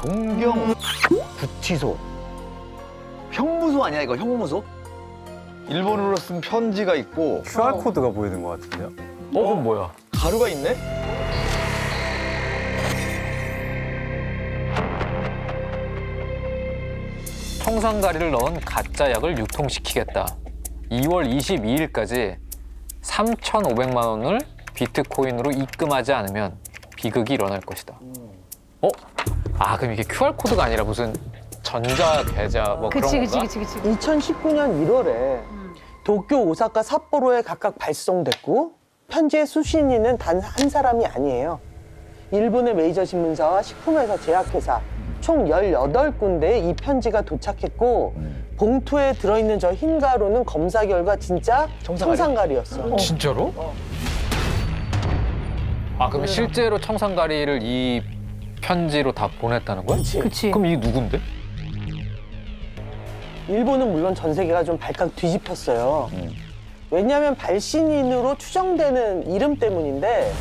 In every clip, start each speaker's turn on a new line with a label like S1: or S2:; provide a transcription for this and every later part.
S1: 동경 구치소. 형무소 아니야 이거 형무소? 일본어로 쓴 편지가 있고
S2: QR코드가 보이는 것 같은데요?
S3: 그건 뭐야?
S1: 가루가 있네?
S3: 청산가리를 넣은 가짜 약을 유통시키겠다. 2월 22일까지 3,500만 원을 비트코인으로 입금하지 않으면 비극이 일어날 것이다. 그럼 이게 QR코드가 아니라 무슨 전자계좌 뭐 그런 건가?
S4: 그치.
S5: 2019년 1월에 도쿄, 오사카, 삿포로에 각각 발송됐고 편지의 수신인은 단 한 사람이 아니에요. 일본의 메이저 신문사와 식품회사, 제약회사 총 18군데에 이 편지가 도착했고 봉투에 들어있는 저 흰 가루는 검사 결과 진짜 청산가리였어.
S3: 진짜로? 그럼 실제로 청산가리를 이 편지로 다 보냈다는 거야?
S4: 그치.
S3: 그럼 이게 누군데?
S5: 일본은 물론 전 세계가 좀 발칵 뒤집혔어요. 왜냐하면 발신인으로 추정되는 이름 때문인데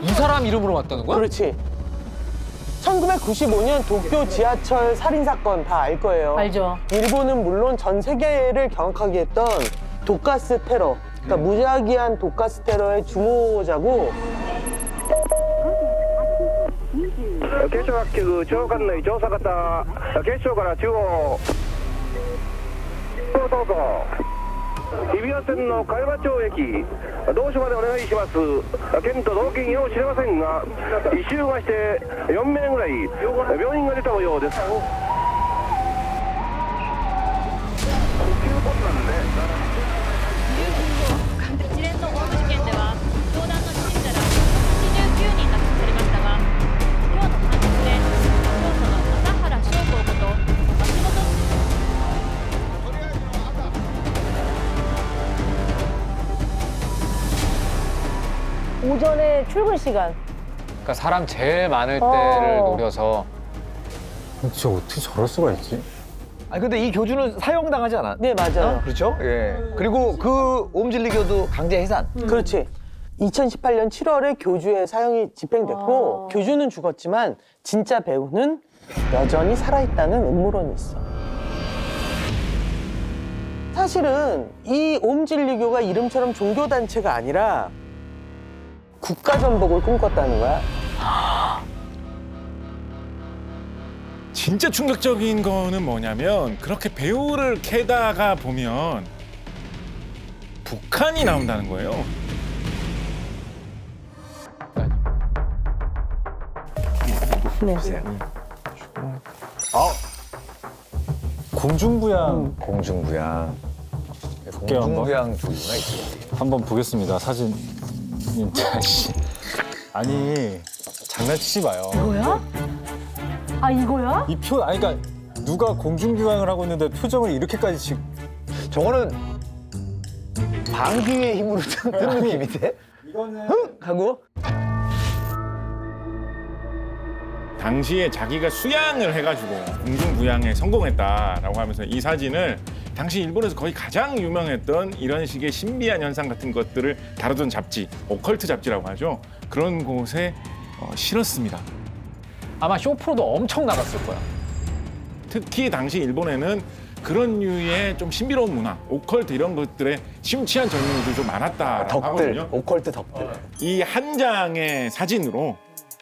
S3: 이 사람 이름으로 왔다는 거야?
S5: 그렇지. 1995년 도쿄 지하철 살인사건 다 알 거예요.
S4: 알죠.
S5: 일본은 물론 전 세계를 경악하게 했던 독가스 테러, 그러니까 무작위한 독가스 테러의 주모자고
S6: 警視庁各局長官内調査方警視庁から中央どうぞ日比谷線の茅場町駅同所までお願いします。県と道県を知れませんが異臭がして4名ぐらい病人が出た模様です。
S7: 一連のオウム事件では教団の信者ら89人が刺されましたが、今日の判決で教祖の朝原将校こと松本
S4: 오전에 출근 시간.
S3: 그러니까 사람 제일 많을 때를 노려서.
S2: 진짜 어떻게 저럴 수가 있지?
S1: 근데 이 교주는 사형당하지 않았?
S5: 네, 맞아요.
S1: 그렇죠? 예. 그리고 그 오음진리교도 강제 해산.
S5: 그렇지. 2018년 7월에 교주의 사형이 집행됐고 교주는 죽었지만 진짜 배우는 여전히 살아있다는 음모론이 있어. 사실은 이 오음진리교가 이름처럼 종교단체가 아니라 국가전복을 꿈꿨다는 거야.
S8: 진짜 충격적인 거는 뭐냐면 그렇게 배우를 캐다가 보면 북한이 나온다는 거예요.
S5: 네.
S2: 공중부양.
S1: 공중부양.
S2: 볼게요,
S1: 공중부양 조류가 있지.
S2: 한번 보겠습니다. 사진. 씨. 아니 장난치지 마요.
S4: 뭐야? 이거야?
S2: 이 표 그러니까 누가 공중부양을 하고 있는데 표정을 이렇게까지 지금.
S1: 저거는 방귀의 힘으로 뜨는 느낌인데?
S2: 이거는
S1: 하고
S8: 당시에 자기가 수양을 해가지고 공중부양에 성공했다라고 하면서 이 사진을 당시 일본에서 거의 가장 유명했던 이런 식의 신비한 현상 같은 것들을 다루던 잡지, 오컬트 잡지라고 하죠. 그런 곳에 실었습니다.
S3: 아마 쇼프로도 엄청 나갔을 거야.
S8: 특히 당시 일본에는 그런 류의 좀 신비로운 문화, 오컬트 이런 것들에 심취한 젊은이들이 좀 많았다라고
S5: 덕들,
S8: 하거든요.
S5: 오컬트 덕들.
S8: 이 한 장의 사진으로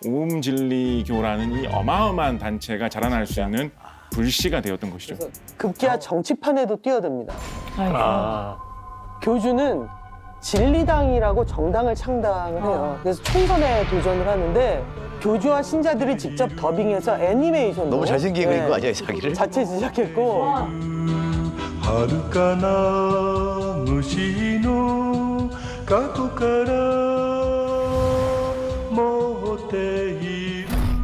S8: 오음진리교라는 이 어마어마한 단체가 자라날 수 있는 불씨가 되었던 것이죠.
S5: 급기야 정치판에도 뛰어듭니다. 교주는 진리당이라고 정당을 창당을 해요. 그래서 총선에 도전을 하는데 교주와 신자들이 직접 더빙해서 애니메이션으로
S1: 너무 잘생기게 그린 거 아니야, 자기를?
S5: 자체 제작했고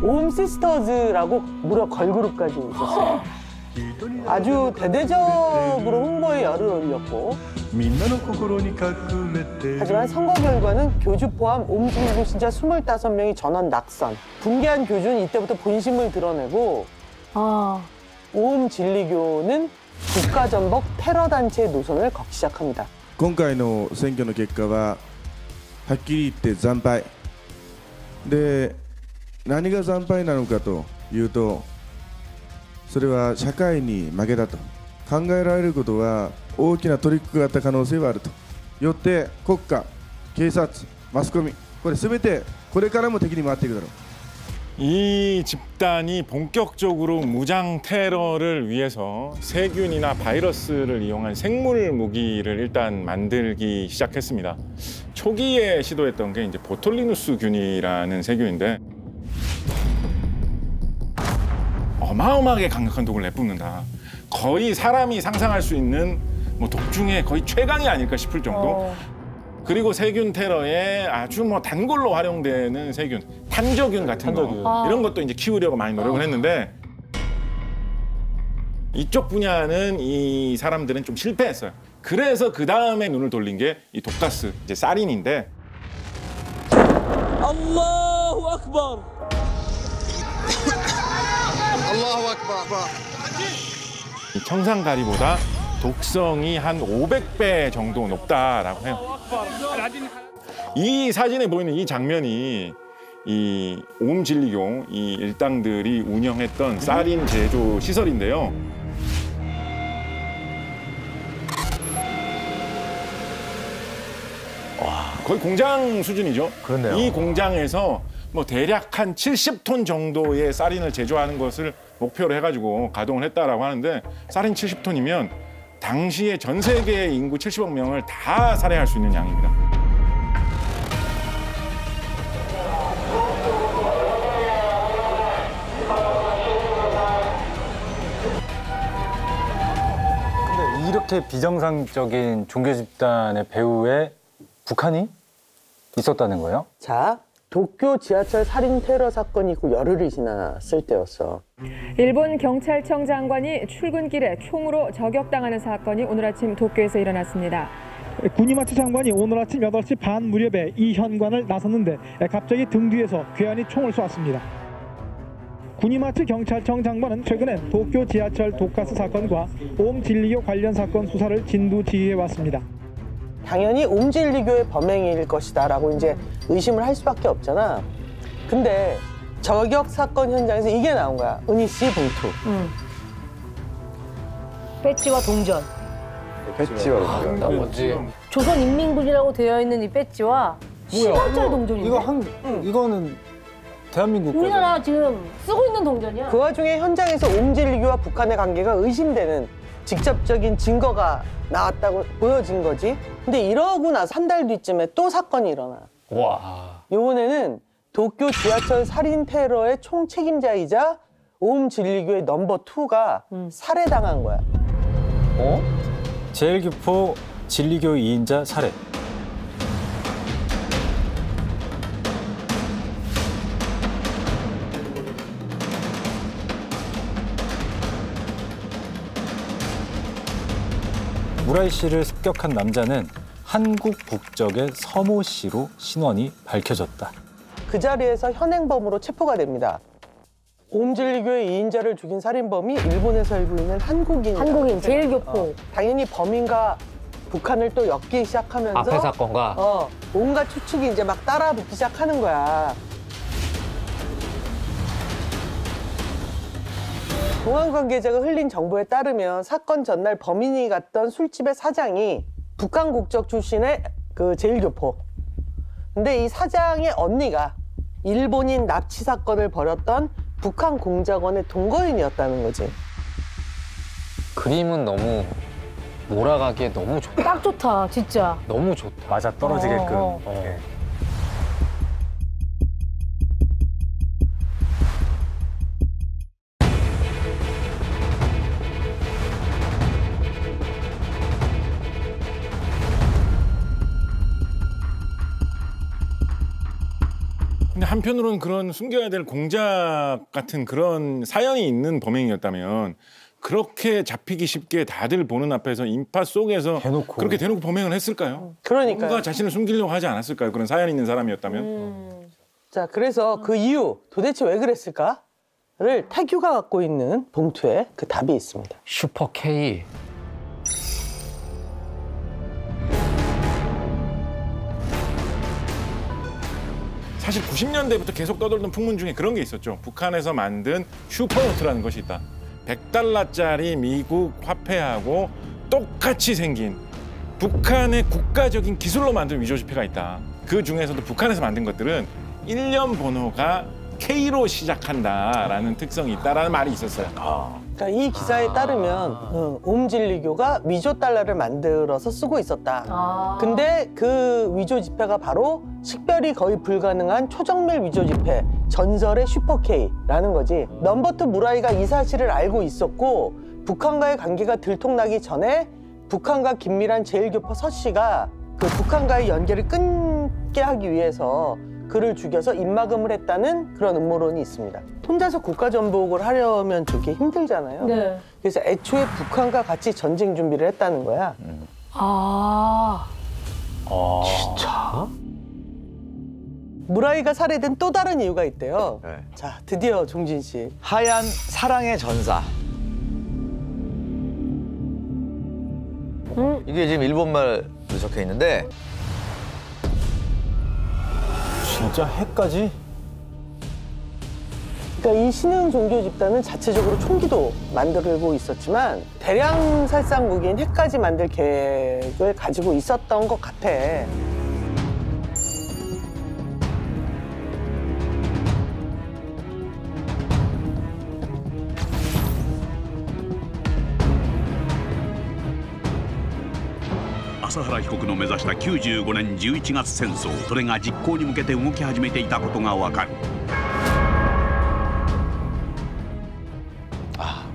S5: 오음 시스터즈라고 무려 걸그룹까지 있었어요. 아주 대대적으로 홍보에 열을 올렸고 하지만 선거 결과는 교주 포함 오음진리교 신자 25명이 전원 낙선. 붕괴한 교주는 이때부터 본심을 드러내고 오음진리교는 국가전복 테러 단체의 노선을 걷기 시작합니다.
S9: 今回の選挙の結果ははっきり言って惨敗で、何が惨敗なのかというと、それは社会に負けたと考えられることは大きなトリックがあった可能性はあると。よって国家、警察、マスコミ、これ全てこれからも敵に回っていくだろう。
S8: 이 집단이 본격적으로 무장 테러를 위해서 세균이나 바이러스를 이용한 생물 무기를 일단 만들기 시작했습니다. 초기에 시도했던 게 이제 보톨리누스균이라는 세균인데 어마어마하게 강력한 독을 내뿜는다. 거의 사람이 상상할 수 있는 뭐 독 중에 거의 최강이 아닐까 싶을 정도. 그리고 세균 테러에 아주 뭐 단골로 활용되는 세균, 탄저균 같은 거 이런 것도 이제 키우려고 많이 노력을 했는데 이쪽 분야는 이 사람들은 좀 실패했어요. 그래서 그 다음에 눈을 돌린 게 이 독가스, 이제 사린인데.
S5: 알라후 악bar.
S1: 알라후 악bar.
S8: 이 청산가리보다 독성이 한 500배 정도 높다라고 해요. 이 사진에 보이는 이 장면이 이 옴진리교 이 일당들이 운영했던 사린 제조 시설인데요. 와, 거의 공장 수준이죠.
S2: 그렇네요.
S8: 이 공장에서 뭐 대략 한 70톤 정도의 사린을 제조하는 것을 목표로 해가지고 가동을 했다라고 하는데, 사린 70톤이면 당시에 전 세계 인구 70억 명을 다 살해할 수 있는 양입니다.
S2: 근데 이렇게 비정상적인 종교 집단의 배후에 북한이 있었다는 거예요?
S5: 자, 도쿄 지하철 살인 테러 사건이 있고 열흘이 지났을 때였어.
S10: 일본 경찰청 장관이 출근길에 총으로 저격당하는 사건이 오늘 아침 도쿄에서 일어났습니다.
S11: 구니마츠 장관이 오늘 아침 8시 반 무렵에 이 현관을 나섰는데 갑자기 등 뒤에서 괴한이 총을 쏘았습니다. 구니마츠 경찰청 장관은 최근에 도쿄 지하철 독가스 사건과 옴진리교 관련 사건 수사를 진두지휘해 왔습니다.
S5: 당연히 옴진리교의 범행일 것이다 라고 이제 의심을 할 수밖에 없잖아. 근데 저격 사건 현장에서 이게 나온 거야. 은희 씨 봉투.
S4: 배지와 동전.
S1: 배지와 동전.
S3: 뭐지?
S4: 조선인민군이라고 되어 있는 이 배지와 10원짜리 동전인데?
S2: 이거는 대한민국
S4: 우리나라 지금 쓰고 있는 동전이야.
S5: 그 와중에 현장에서 옴진리교와 북한의 관계가 의심되는 직접적인 증거가 나왔다고 보여진 거지. 근데 이러고 나서 한 달 뒤쯤에 또 사건이 일어나.
S3: 와.
S5: 이번에는 도쿄 지하철 살인 테러의 총 책임자이자 옴진리교의 넘버 2가 살해당한 거야.
S2: 어? 제일교포 진리교 2인자 살해. 무라이 씨를 습격한 남자는 한국 국적의 서모 씨로 신원이 밝혀졌다.
S5: 그 자리에서 현행범으로 체포가 됩니다. 옴진리교의 2인자를 죽인 살인범이 일본에 살고 있는 한국인.
S4: 한국인, 제일교포.
S5: 당연히 범인과 북한을 또 엮기 시작하면서
S3: 앞에 사건과
S5: 온갖 추측이 이제 막 따라붙기 시작하는 거야. 공안 관계자가 흘린 정보에 따르면 사건 전날 범인이 갔던 술집의 사장이 북한 국적 출신의 그 제일교포. 근데 이 사장의 언니가 일본인 납치 사건을 벌였던 북한 공작원의 동거인이었다는 거지.
S3: 그림은 너무 몰아가기에 너무 좋다.
S4: 딱 좋다, 진짜.
S3: 너무 좋다.
S2: 맞아 떨어지게끔. 예.
S8: 근데 한편으로는 그런 숨겨야 될 공작 같은 그런 사연이 있는 범행이었다면 그렇게 잡히기 쉽게 다들 보는 앞에서 인파 속에서 그렇게 대놓고 범행을 했을까요?
S5: 그러니까요.
S8: 뭔가 자신을 숨기려고 하지 않았을까요? 그런 사연 있는 사람이었다면.
S5: 자, 그래서 그 이유 도대체 왜 그랬을까? 태규가 갖고 있는 봉투에 그 답이 있습니다.
S3: 슈퍼 K.
S8: 사실 90년대부터 계속 떠돌던 풍문 중에 그런 게 있었죠. 북한에서 만든 슈퍼노트라는 것이 있다. 100달러짜리 미국 화폐하고 똑같이 생긴 북한의 국가적인 기술로 만든 위조지폐가 있다. 그 중에서도 북한에서 만든 것들은 일련 번호가 K로 시작한다라는 특성이 있다라는 말이 있었어요.
S5: 그러니까 이 기사에 따르면 옴질리교가 위조 달러를 만들어서 쓰고 있었다. 근데 그 위조 지폐가 바로 식별이 거의 불가능한 초정밀 위조 지폐, 전설의 슈퍼 K라는 거지. 넘버2 무라이가 이 사실을 알고 있었고 북한과의 관계가 들통나기 전에 북한과 긴밀한 제1교포 서 씨가 그 북한과의 연결을 끊게 하기 위해서 그를 죽여서 입막음을 했다는 그런 음모론이 있습니다. 혼자서 국가전복을 하려면 되게 힘들잖아요.
S4: 네.
S5: 그래서 애초에 북한과 같이 전쟁 준비를 했다는 거야.
S1: 진짜?
S5: 무라이가 살해된 또 다른 이유가 있대요.
S1: 네.
S5: 자, 드디어 종진 씨.
S1: 하얀 사랑의 전사. 이게 지금 일본말로 적혀 있는데
S2: 진짜 해까지?
S5: 그러니까 이 신흥 종교 집단은 자체적으로 총기도 만들고 있었지만 대량 살상 무기인 핵까지 만들 계획을 가지고 있었던 것 같아.
S12: 朝原被告の目指した95年11月戦争、それが実行に向けて動き始めていたことがわかる。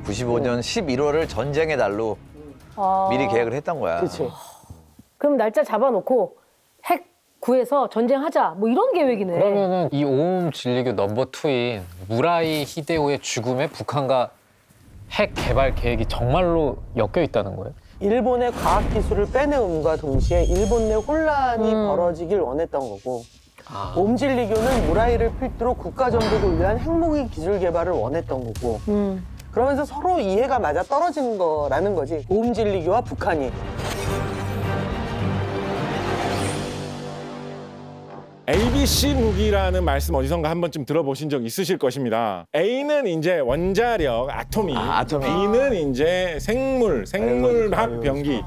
S1: 95년 11월을 전쟁의 달로 미리 계획을 했던 거야.
S5: 그렇지.
S4: 그럼 날짜 잡아놓고 핵 구해서 전쟁하자 뭐 이런 계획이네.
S3: 그러면은 이 오음 진리교 넘버2인 무라이 히데오의 죽음에 북한과 핵 개발 계획이 정말로 엮여 있다는 거예요?
S5: 일본의 과학기술을 빼내음과 동시에 일본 내 혼란이 벌어지길 원했던 거고 옴질리교는 무라이를 필두로 국가전복을 위한 핵무기 기술 개발을 원했던 거고 그러면서 서로 이해가 맞아 떨어지는 거라는 거지. 옴질리교와 북한이.
S8: ABC 무기라는 말씀 어디선가 한 번쯤 들어보신 적 있으실 것입니다. A는 이제 원자력, 아토믹. B는 이제 생물학 병기,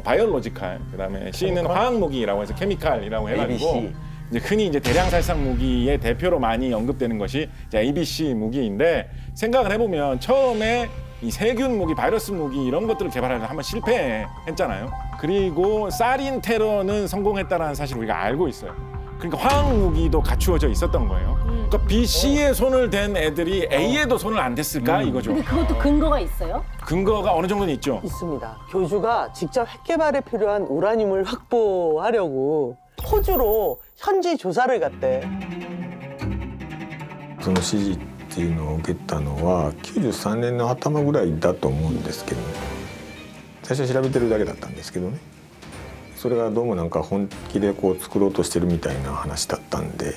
S8: 바이올로지칼. 그다음에 C는 화학 무기라고 해서 케미칼이라고 해가지고
S1: ABC.
S8: 이제 흔히 이제 대량 살상 무기의 대표로 많이 언급되는 것이 이제 ABC 무기인데 생각을 해보면 처음에 이 세균 무기, 바이러스 무기 이런 것들을 개발하려다 한번 실패했잖아요. 그리고 사린 테러는 성공했다는 사실을 우리가 알고 있어요. 그러니까 화학 무기도 갖추어져 있었던 거예요. 그러니까 B, C에 손을 댄 애들이 A에도 손을 안 댔을까 이거죠.
S4: 근데 그것도 근거가 있어요?
S8: 근거가 어느 정도는 있죠.
S5: 있습니다. 교주가 직접 핵 개발에 필요한 우라늄을 확보하려고 호주로 현지 조사를 갔대.
S13: その指示っていうのを受けたのは93年の頭ぐらいだと思うんですけど、最初調べてるだけだったんですけどね。それがどうもなんか本気でこう作ろうとしてるみたいな話だったんで、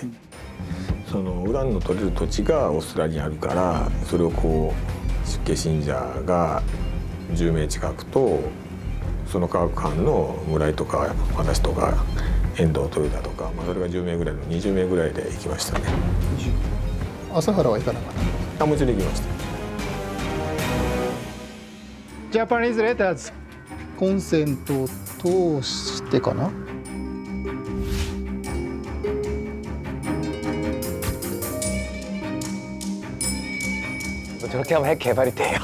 S13: そのウランの取れる土地がオーストラリアにあるから、それをこう出家信者が10名近くとその科学班の村井とか私とか遠藤豊田とか、それが10名ぐらいの20名ぐらいで行きましたね。
S14: 朝原は行かなかった？
S13: もちろん行きました。
S14: Japanese letters コンセントを通してかな。
S1: 저렇게 하면 핵 개발이 돼요?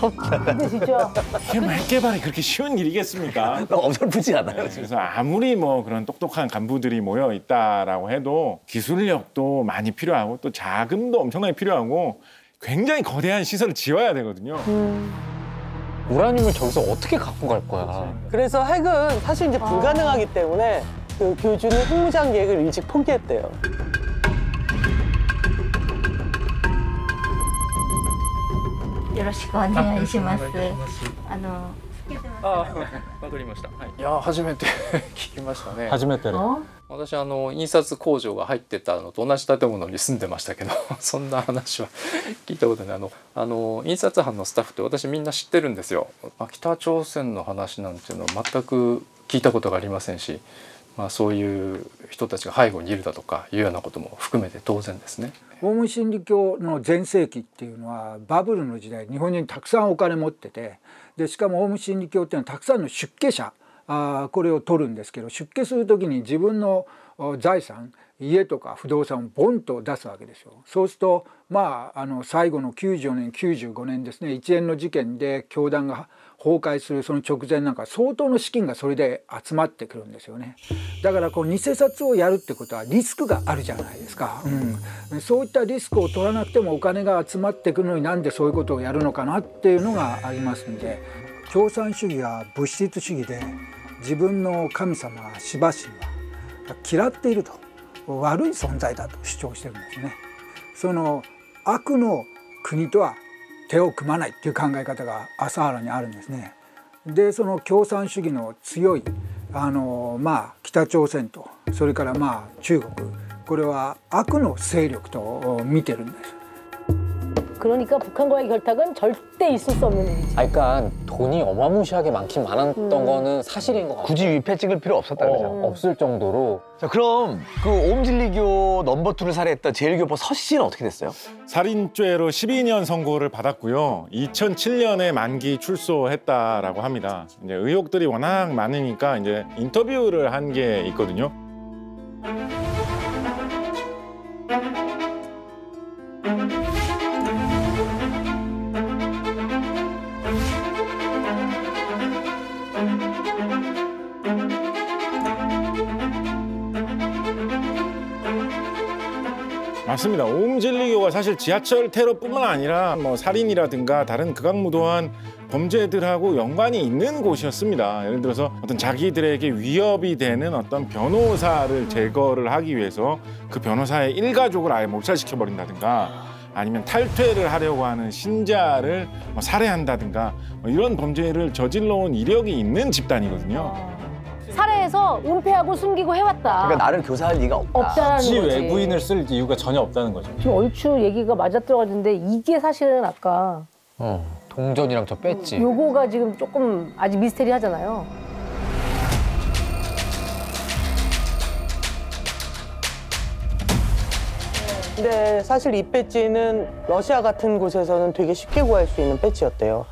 S4: 근데 진짜
S8: 핵 개발이 그렇게 쉬운 일이겠습니까?
S1: 어설프지 않아요.
S8: 그래서 아무리 뭐 그런 똑똑한 간부들이 모여 있다라고 해도 기술력도 많이 필요하고 또 자금도 엄청나게 필요하고 굉장히 거대한 시설을 지어야 되거든요.
S3: 우라늄을 저기서 어떻게 갖고 갈 거야?
S5: 그래서 핵은 사실 이제 불가능하기 때문에 그 교주는 핵무장 계획을 일찍 포기했대요.
S15: よろしくお願いします。あ、わかりました。はい。いや初めて聞きましたね。
S2: 初めてね。
S15: 私印刷工場が入ってたのと同じ建物に住んでましたけど、そんな話は聞いたことない。印刷班のスタッフって私みんな知ってるんですよ。北朝鮮の話なんていうのは全く聞いたことがありませんし、そういう人たちが背後にいるだとかいうようなことも含めて当然ですね。
S16: オウム真理教の全盛期っていうのはバブルの時代、日本人たくさんお金持ってて、でしかもオウム真理教っていうのはたくさんの出家者これを取るんですけど、出家する時に自分の財産、家とか不動産をボンと出すわけですよ。そうすると最後の94年95年ですね、一連の事件で教団が崩壊するその直前なんか相当の資金がそれで集まってくるんですよね。だからこう偽札をやるってことはリスクがあるじゃないですか、そういったリスクを取らなくてもお金が集まってくるのになんでそういうことをやるのかなっていうのがありますんで、共産主義は物質主義で自分の神様シバ神は嫌っていると、悪い存在だと主張してるんですね。その悪の国とは手を組まないっていう考え方が麻原にあるんですね。でその共産主義の強い北朝鮮とそれから中国、これは悪の勢力と見てるんです。
S4: 그러니까 북한과의 결탁은 절대 있을 수 없는 일이지.
S3: 그러니까 돈이 어마무시하게 많긴 많았던 거는 사실인 것 같아요.
S1: 굳이 위패 찍을 필요 없었다 그죠?
S3: 없을 정도로.
S1: 자, 그럼 그 오음진리교 넘버 2를 살해했던 제1교포 서 씨는 어떻게 됐어요?
S8: 살인죄로 12년 선고를 받았고요. 2007년에 만기 출소했다라고 합니다. 이제 의혹들이 워낙 많으니까 이제 인터뷰를 한 게 있거든요. 맞습니다. 오음진리교가 사실 지하철 테러뿐만 아니라 살인이라든가 다른 극악무도한 범죄들하고 연관이 있는 곳이었습니다. 예를 들어서 어떤 자기들에게 위협이 되는 어떤 변호사를 제거를 하기 위해서 그 변호사의 일가족을 아예 몰살시켜버린다든가 아니면 탈퇴를 하려고 하는 신자를 살해한다든가 이런 범죄를 저질러온 이력이 있는 집단이거든요.
S4: 살해해서 은폐하고 숨기고 해왔다.
S1: 그러니까 나를 교사할 리가
S4: 없다라는
S2: 굳이
S4: 거지.
S2: 외부인을 쓸 이유가 전혀 없다는 거죠.
S4: 지금 얼추 얘기가 맞아 들어가는데 이게 사실은 아까
S3: 동전이랑 저 뺐지.
S4: 요거가 지금 조금 아직 미스테리하잖아요.
S5: 근데 사실 이 배지는 러시아 같은 곳에서는 되게 쉽게 구할 수 있는 배지였대요.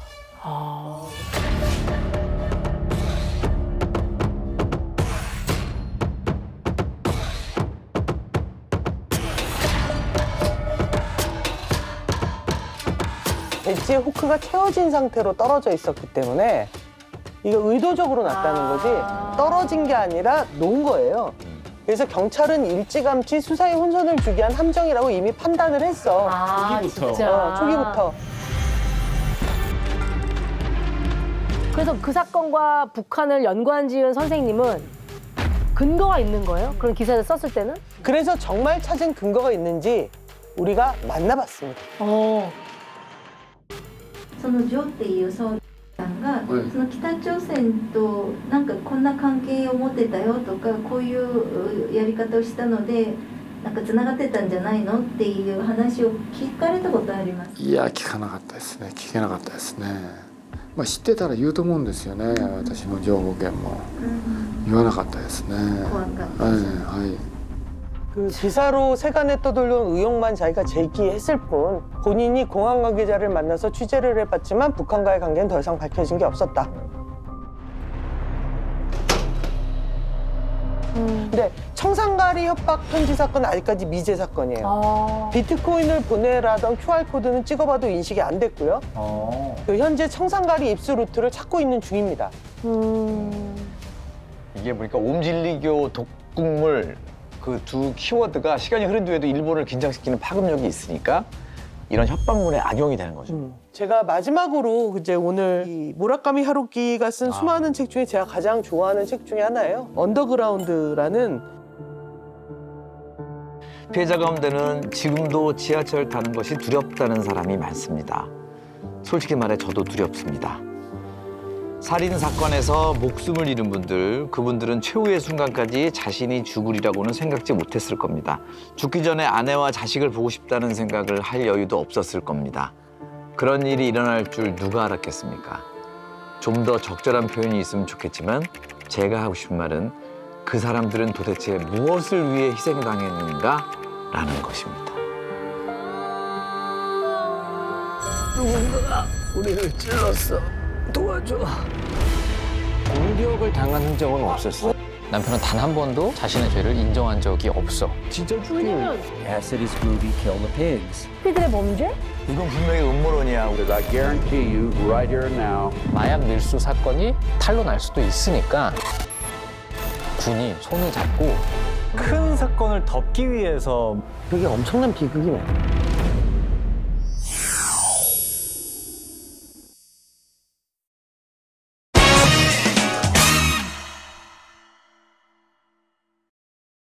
S5: 배지의 호크가 채워진 상태로 떨어져 있었기 때문에 이거 의도적으로 놨다는 거지 떨어진 게 아니라 놓은 거예요. 그래서 경찰은 일찌감치 수사에 혼선을 주게 한 함정이라고 이미 판단을 했어.
S4: 초기부터. 진짜.
S5: 초기부터.
S4: 그래서 그 사건과 북한을 연관지은 선생님은 근거가 있는 거예요? 그런 기사를 썼을 때는?
S5: 그래서 정말 찾은 근거가 있는지 우리가 만나봤습니다.
S17: そのジョっていう総理さんが、その北朝鮮となんかこんな関係を持ってたよとか、こういうやり方をしたのでなんかつながってたんじゃないのっていう話を聞かれたことあります？
S14: いや聞かなかったですね。聞けなかったですね。知ってたら言うと思うんですよね。私の情報源も言わなかったですね。
S17: 怖かった。
S14: はい。
S5: 그 기사로 세간에 떠돌려온 의혹만 자기가 제기했을 뿐 본인이 공항 관계자를 만나서 취재를 해봤지만 북한과의 관계는 더 이상 밝혀진 게 없었다. 근데 청산가리 협박 편지 사건은 아직까지 미제 사건이에요. 비트코인을 보내라던 QR코드는 찍어봐도 인식이 안 됐고요. 그 현재 청산가리 입수 루트를 찾고 있는 중입니다.
S1: 이게 보니까 오음진리교 독국물 그 두 키워드가 시간이 흐른 뒤에도 일본을 긴장시키는 파급력이 있으니까 이런 협박문에 악용이 되는 거죠.
S5: 제가 마지막으로 이제 오늘 이 무라카미 하루키가 쓴 수많은 책 중에 제가 가장 좋아하는 책 중에 하나예요. 언더그라운드라는
S1: 피해자 가운데는 지금도 지하철 타는 것이 두렵다는 사람이 많습니다. 솔직히 말해 저도 두렵습니다. 살인 사건에서 목숨을 잃은 분들, 그분들은 최후의 순간까지 자신이 죽으리라고는 생각지 못했을 겁니다. 죽기 전에 아내와 자식을 보고 싶다는 생각을 할 여유도 없었을 겁니다. 그런 일이 일어날 줄 누가 알았겠습니까? 좀 더 적절한 표현이 있으면 좋겠지만 제가 하고 싶은 말은 그 사람들은 도대체 무엇을 위해 희생당했는가라는 것입니다.
S18: 누군가가 우리를 찔렀어. 도와줘.
S3: 공격을 당한 흔적은 없었어. 남편은 단 한 번도 자신의 죄를 인정한 적이 없어.
S1: 진짜
S4: 왜냐면
S18: Cassidy's movie Kill the Pigs.
S4: 피들의 범죄?
S1: 이건 분명히 음모론이야.
S18: Because I guarantee you right here and now.
S3: 마약 밀수 사건이 탄로 날 수도 있으니까 군이 손을 잡고
S2: 큰 사건을 덮기 위해서
S5: 그게 엄청난 비극이네.